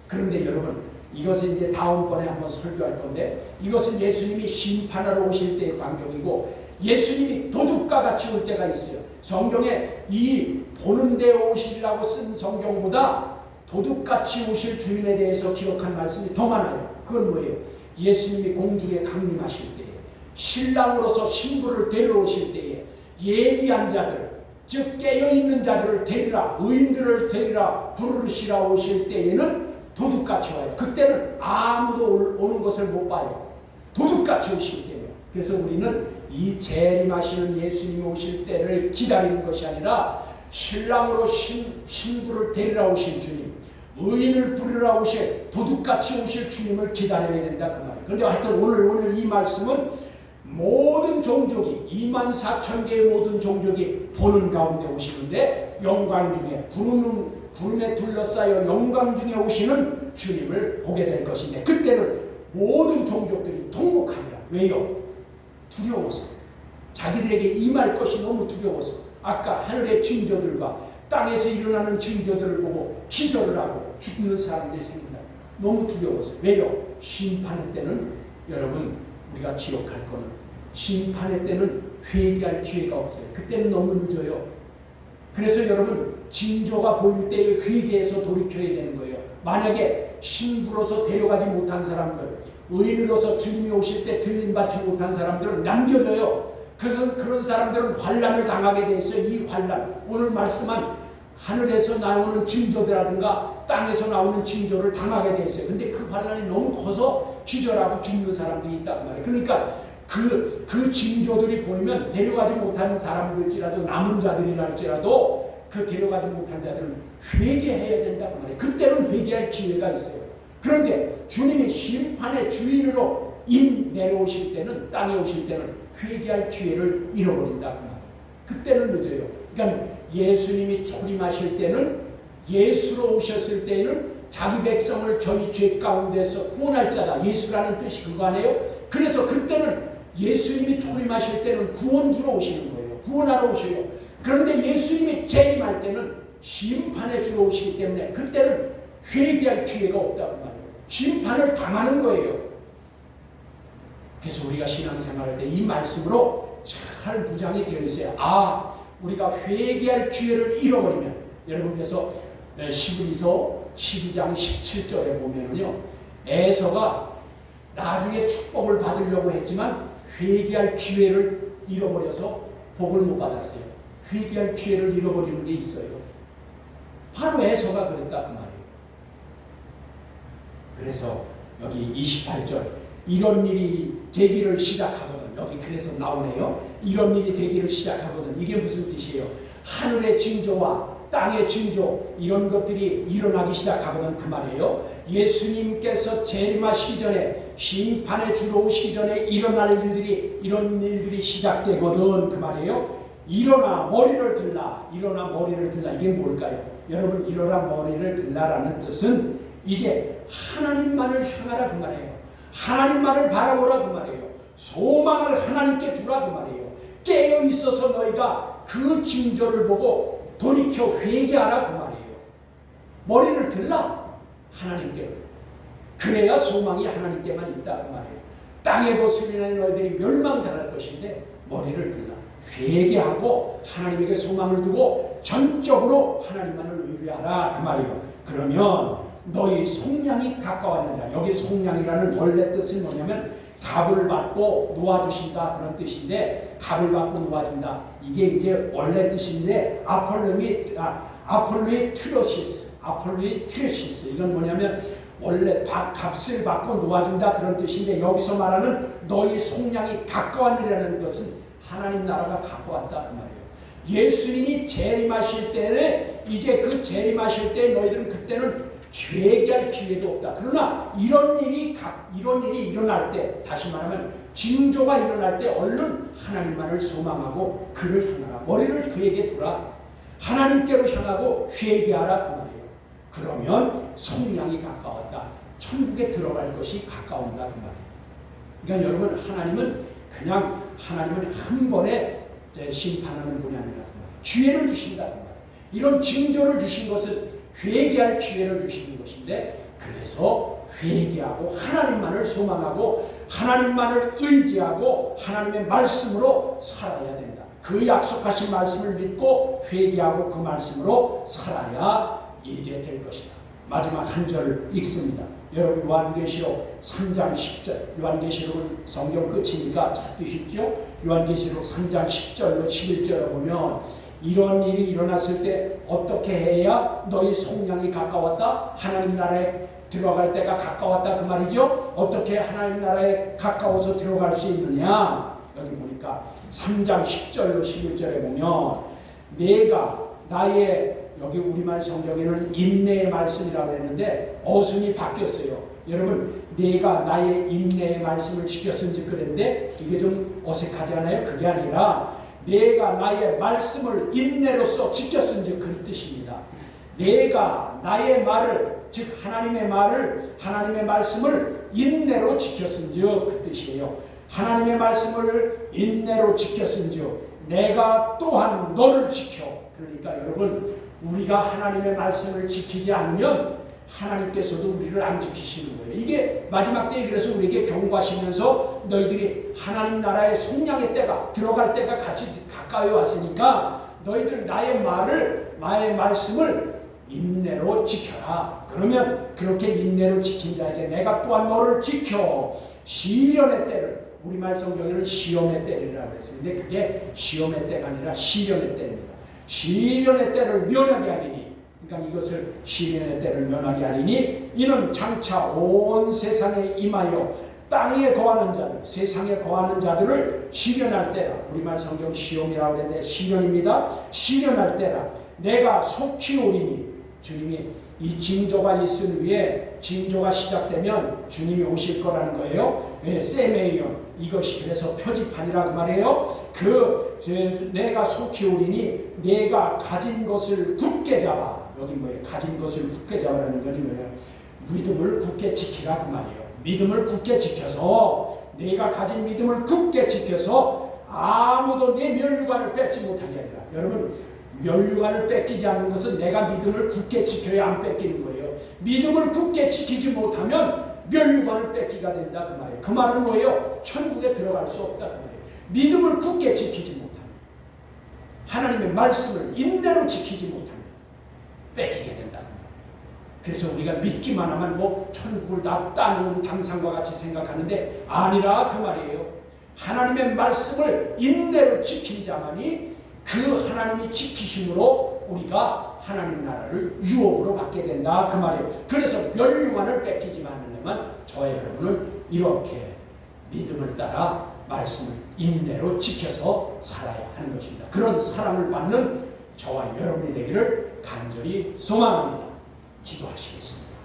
S1: 그런데 여러분, 이것은 이제 다음번에 한번 설교할 건데, 이것은 예수님이 심판하러 오실 때의 광경이고 예수님이 도둑과 같이 올 때가 있어요. 성경에 이 보는 데 오시리라고 쓴 성경보다 도둑같이 오실 주님에 대해서 기록한 말씀이 더 많아요. 그건 뭐예요? 예수님이 공중에 강림하실 때에, 신랑으로서 신부를 데려오실 때에 예비한 자들, 즉 깨어있는 자들을 데리라, 의인들을 데리라 부르시라 오실 때에는 도둑같이 와요. 그때는 아무도 오는 것을 못 봐요. 도둑같이 오실 때예요. 그래서 우리는 이 재림하시는 예수님이 오실 때를 기다리는 것이 아니라 신랑으로 신부를 데리러 오실 주님, 의인을 부르러 오실, 도둑같이 오실 주님을 기다려야 된다 그 말이에요. 그런데 하여튼 오늘 이 말씀은 모든 종족이, 24,000개의 모든 종족이 보는 가운데 오시는데 영광 중에, 구름에 둘러싸여 영광 중에 오시는 주님을 보게 될 것인데, 그때는 모든 종족들이 통곡합니다. 왜요? 두려워서. 자기들에게 임할 것이 너무 두려워서. 아까 하늘의 징조들과 땅에서 일어나는 징조들을 보고 기절을 하고 죽는 사람들이 생긴다. 너무 두려워서. 왜요? 심판의 때는 여러분, 우리가 기억할 거는 심판의 때는 회개할 기회가 없어요. 그때는 너무 늦어요. 그래서 여러분, 징조가 보일 때에 회개해서 돌이켜야 되는 거예요. 만약에 신부로서 데려가지 못한 사람들, 의인으로서 주님이 오실 때 들림받지 못한 사람들은 남겨져요. 그래서 그런 사람들은 환난을 당하게 돼 있어요. 이 환난, 오늘 말씀한 하늘에서 나오는 징조들이라든가 땅에서 나오는 징조를 당하게 돼 있어요. 근데 그 환난이 너무 커서 기절하고 죽는 사람들이 있다고 말해요. 그러니까 그 징조들이 보이면 데려가지 못한 사람들일지라도 남은 자들이랄지라도 그 데려가지 못한 자들은 회개해야 된다 그 말이에요. 그때는 회개할 기회가 있어요. 그런데 주님이 심판의 주인으로 내려오실 때는 땅에 오실 때는 회개할 기회를 잃어버린다 그 말이에요. 그때는 늦어요. 그러니까 예수님이 초림하실 때는 예수로 오셨을 때는 자기 백성을 저희 죄 가운데서 구원할 자다. 예수라는 뜻이 그거 아니에요? 그래서 그때는 예수님이 초림하실 때는 구원주로 오시는 거예요. 구원하러 오셔요. 그런데 예수님이 재림할 때는 심판의 주로 오시기 때문에 그때는 회개할 기회가 없다고 말이에요. 심판을 당하는 거예요. 그래서 우리가 신앙생활할 때 이 말씀으로 잘 무장이 되어 있어요. 아, 우리가 회개할 기회를 잃어버리면 여러분 그래서 히브리서 12장 17절에 보면은요, 에서가 나중에 축복을 받으려고 했지만 회개할 기회를 잃어버려서 복을 못 받았어요. 회개할 기회를 잃어버리는 게 있어요. 바로 에서가 그랬다 그 말이에요. 그래서 여기 28절 이런 일이 되기를 시작하거든. 여기 그래서 나오네요. 이런 일이 되기를 시작하거든. 이게 무슨 뜻이에요? 하늘의 징조와 땅의 징조 이런 것들이 일어나기 시작하거든 그 말이에요. 예수님께서 재림하시기 전에 심판의 주로 오시기 전에 일어날 일들이 이런 일들이 시작되거든 그 말이에요. 일어나 머리를 들라. 일어나 머리를 들라. 이게 뭘까요? 여러분 일어나 머리를 들라라는 뜻은 이제 하나님만을 향하라 그 말이에요. 하나님만을 바라보라 그 말이에요. 소망을 하나님께 두라 그 말이에요. 깨어 있어서 너희가 그 징조를 보고 돌이켜 회개하라 그 말이에요. 머리를 들라 하나님께. 그래야 소망이 하나님께만 있다 그 말이에요. 땅에 거스리는 너희들이 멸망당할 것인데 머리를 들라. 회개하고 하나님에게 소망을 두고 전적으로 하나님만을 의뢰하라 그 말이에요. 그러면 너희 속량이 가까웠느니라. 여기 속량이라는 원래 뜻은 뭐냐면 값을 받고 놓아주신다 그런 뜻인데, 값을 받고 놓아준다 이게 이제 원래 뜻인데 아폴로이 트레시스 이건 뭐냐면 원래 값을 받고 놓아준다 그런 뜻인데, 여기서 말하는 너희 속량이 가까웠느라는 것은 하나님 나라가 가까웠다 그 말이에요. 예수님이 재림하실 때는 이제 그 재림하실 때 너희들은 그때는 회개할 기회도 없다. 그러나 이런 일이 일어날 때, 다시 말하면 징조가 일어날 때 얼른 하나님만을 소망하고 그를 향하라. 머리를 그에게 두라. 하나님께로 향하고 회개하라 그 말이에요. 그러면 속량이 가까웠다. 천국에 들어갈 것이 가까운다 그 말이에요. 그러니까 여러분 하나님은 한 번에 심판하는 분이 아니라 그 말이에요. 기회를 주신다 그 말이에요. 이런 징조를 주신 것은 회개할 기회를 주시는 것인데, 그래서 회개하고 하나님만을 소망하고 하나님만을 의지하고 하나님의 말씀으로 살아야 된다. 그 약속하신 말씀을 믿고 회개하고 그 말씀으로 살아야 이제 될 것이다. 마지막 한 절을 읽습니다. 여러분 요한계시록 3장 10절, 요한계시록은 성경 끝이니까 찾으시죠? 요한계시록 3장 10절로 11절을 보면 이런 일이 일어났을 때 어떻게 해야 너희 속량이 가까웠다? 하나님 나라에 들어갈 때가 가까웠다 그 말이죠. 어떻게 하나님 나라에 가까워서 들어갈 수 있느냐? 여기 보니까 3장 10절로 11절에 보면 내가 나의, 여기 우리말 성경에는 인내의 말씀이라고 했는데 어순이 바뀌었어요. 여러분 내가 나의 인내의 말씀을 지켰은지 그랬는데 이게 좀 어색하지 않아요? 그게 아니라 내가 나의 말씀을 인내로서 지켰은지 그 뜻입니다. 내가 나의 말을, 즉 하나님의 말을, 하나님의 말씀을 인내로 지켰은지 그 뜻이에요. 하나님의 말씀을 인내로 지켰은지 내가 또한 너를 지켜. 그러니까 여러분 우리가 하나님의 말씀을 지키지 않으면 하나님께서도 우리를 안 지키시는 거예요. 이게 마지막 때에 그래서 우리에게 경고하시면서 너희들이 하나님 나라의 속량의 때가, 들어갈 때가 같이 가까이 왔으니까 너희들 나의 말씀을 인내로 지켜라. 그러면 그렇게 인내로 지킨 자에게 내가 또한 너를 지켜 시련의 때를, 우리말 성경에는 시험의 때라고 했는데 그게 시험의 때가 아니라 시련의 때입니다. 시련의 때를 면하게 하리니, 그러니까 이것을 시련의 때를 면하게 하리니 이는 장차 온 세상에 임하여 땅에 거하는 자들, 세상에 거하는 자들을 시련할 때라. 우리말 성경 시험이라고 그랬는데 시련입니다. 시련할 때라. 내가 속히 오리니. 주님이 이 징조가 있은 위에 징조가 시작되면 주님이 오실 거라는 거예요. 세메이온, 이것이 그래서 표지판이라고 말해요. 내가 속히 오리니 내가 가진 것을 굳게 잡아. 여기 뭐예요? 가진 것을 굳게 잡으라는 건 뭐예요? 믿음을 굳게 지키라 그 말이에요. 믿음을 굳게 지켜서, 내가 가진 믿음을 굳게 지켜서 아무도 내 면류관을 뺏지 못하게 하리라. 여러분, 면류관을 뺏기지 않는 것은 내가 믿음을 굳게 지켜야 안 뺏기는 거예요. 믿음을 굳게 지키지 못하면 면류관을 뺏기가 된다 그 말이에요. 그 말은 뭐예요? 천국에 들어갈 수 없다 그 말이에요. 믿음을 굳게 지키지 못하면, 하나님의 말씀을 인내로 지키지 못하면 뺏기게 된다. 그래서 우리가 믿기만 하면 뭐 천국을 다 따놓은 당상과 같이 생각하는데 아니라 그 말이에요. 하나님의 말씀을 인내로 지킨 자만이 그 하나님이 지키심으로 우리가 하나님 나라를 유업으로 받게 된다 그 말이에요. 그래서 면류관을 뺏기지 않으려면 저와 여러분은 이렇게 믿음을 따라 말씀을 인내로 지켜서 살아야 하는 것입니다. 그런 사랑을 받는 저와 여러분이 되기를 간절히 소망합니다. 기도하시겠습니다.